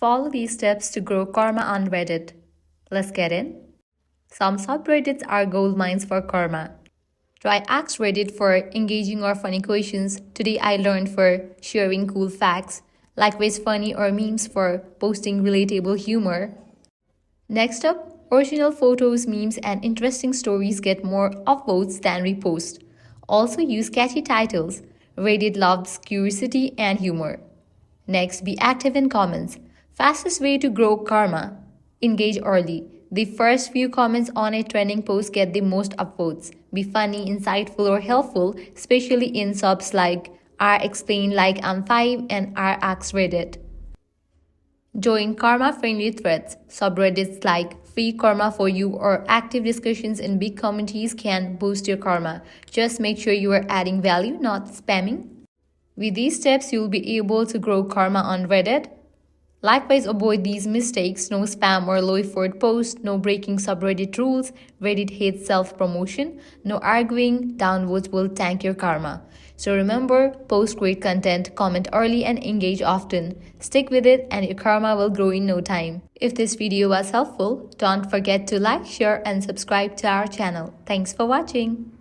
Follow these steps to grow karma on Reddit. Let's get in. Some subreddits are gold mines for karma. Try Ask Reddit for engaging or funny questions. Today I learned for sharing cool facts. Likewise funny or memes for posting relatable humor. Next up, original photos, memes, and interesting stories get more upvotes than reposts. Also use catchy titles. Reddit loves curiosity and humor. Next, be active in comments. Fastest way to grow karma. Engage early. The first few comments on a trending post get the most upvotes. Be funny, insightful, or helpful, especially in subs like R Explain Like I'm 5 and R Ask Reddit. Join karma-friendly threads. Subreddits like Free Karma for You or active discussions in big communities can boost your karma. Just make sure you are adding value, not spamming. With these steps, you'll be able to grow karma on Reddit. Likewise, avoid these mistakes: no spam or low effort posts, no breaking subreddit rules, Reddit hates self-promotion, no arguing, downvotes will tank your karma. So remember, post great content, comment early and engage often. Stick with it and your karma will grow in no time. If this video was helpful, don't forget to like, share and subscribe to our channel. Thanks for watching.